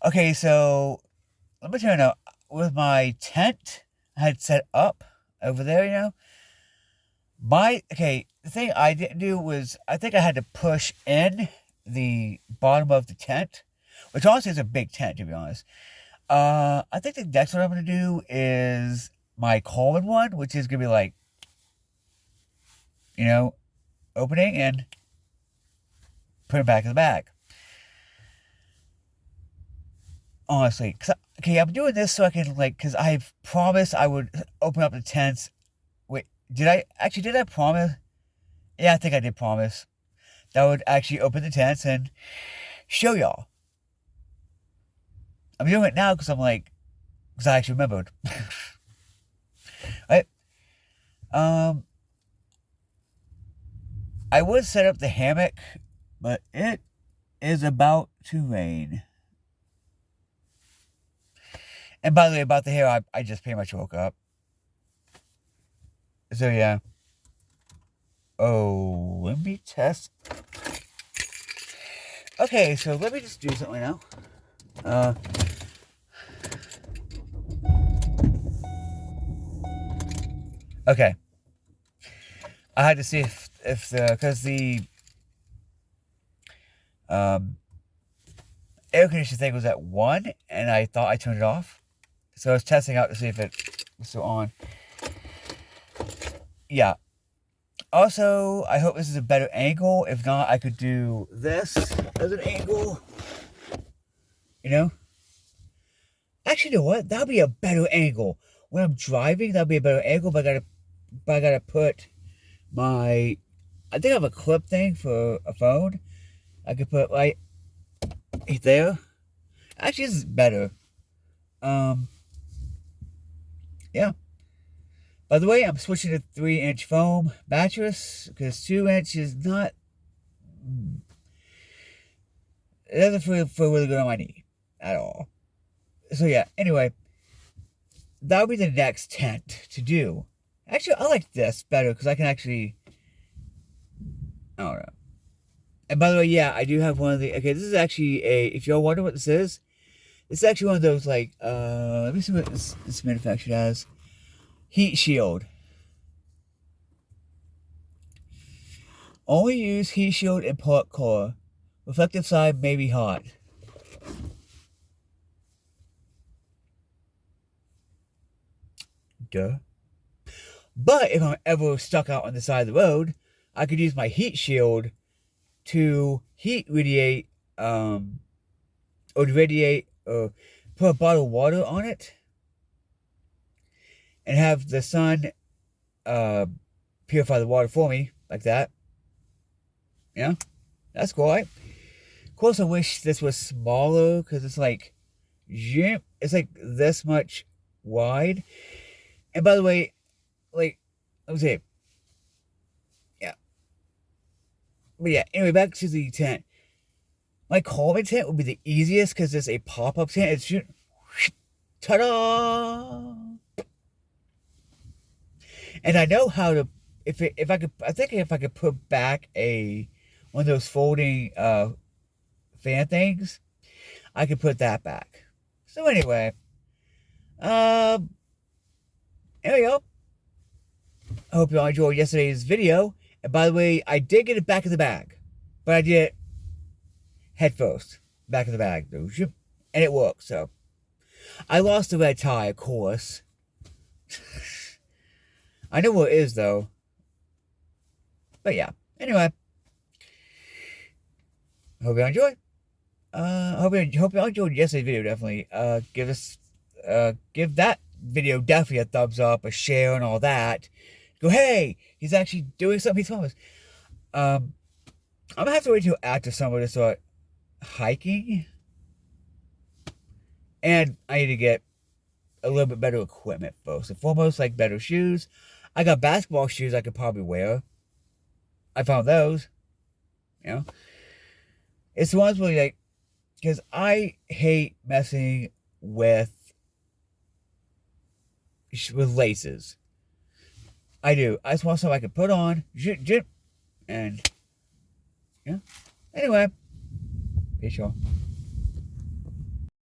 Okay, so let me tell you now. With my tent I had set up over there, the thing I didn't do was I think I had to push in the bottom of the tent, which honestly is a big tent to be honest. I think the next one I'm gonna do is my Coleman one, which is gonna be like, you know, opening and putting it back in the bag. Honestly, okay, I'm doing this so I can because I've promised I would open up the tents. Wait, did I promise? Yeah, I think I did promise that I would actually open the tents and show y'all. I'm doing it now because I actually remembered. Right? Um, I would set up the hammock, but it is about to rain. And by the way, about the hair, I just pretty much woke up. So yeah. Oh, let me test. Okay, so let me just do something now. Uh, okay. I had to see if because the um air conditioning thing was at 1, and I thought I turned it off. So I was testing out to see if it was still on. Yeah. Also, I hope this is a better angle. If not, I could do this as an angle. You know? Actually, you know what? That'd be a better angle. When I'm driving, that'd be a better angle, but I gotta put my I think I have a clip thing for a phone. I could put right there. Actually, this is better. Um, yeah. By the way, I'm switching to 3-inch foam mattress because 2-inch is not. It doesn't feel really good on my knee at all. So yeah. Anyway, that would be the next tent to do. Actually, I like this better because I can actually. I don't know. And by the way, yeah, I do have one of the. Okay, this is actually a. If y'all wonder what this is, it's actually one of those let me see what this manufactured as. Heat shield. Only use heat shield in part core. Reflective side may be hot. Duh. But if I'm ever stuck out on the side of the road, I could use my heat shield to heat radiate, or to radiate, or put a bottle of water on it, and have the sun, uh, purify the water for me, like that. Yeah, that's cool, right? Of course, I wish this was smaller, because it's like this much wide. And by the way, let me see. Yeah. But yeah, anyway, back to the tent. My Coleman tent would be the easiest because it's a pop-up tent. It's just, ta-da! And I know how to, if I could, I think if I could put back one of those folding, fan things, I could put that back. So anyway, um, there we go. I hope you all enjoyed yesterday's video. And by the way, I did get it back in the bag. But I did it head first. Back in the bag. And it worked, so. I lost the red tie, of course. I know what it is, though. But yeah. Anyway. Hope you all enjoyed. Hope you all enjoyed yesterday's video, definitely. Give that video definitely a thumbs up, a share, and all that. Go, hey, he's actually doing something he's promised. I'm gonna have to wait till after summer to start hiking. And I need to get a little bit better equipment first and foremost, like better shoes. I got basketball shoes I could probably wear. I found those. You know? It's the ones where because I hate messing with laces. I do. I just want something I can put on, and yeah. Anyway, peace, y'all.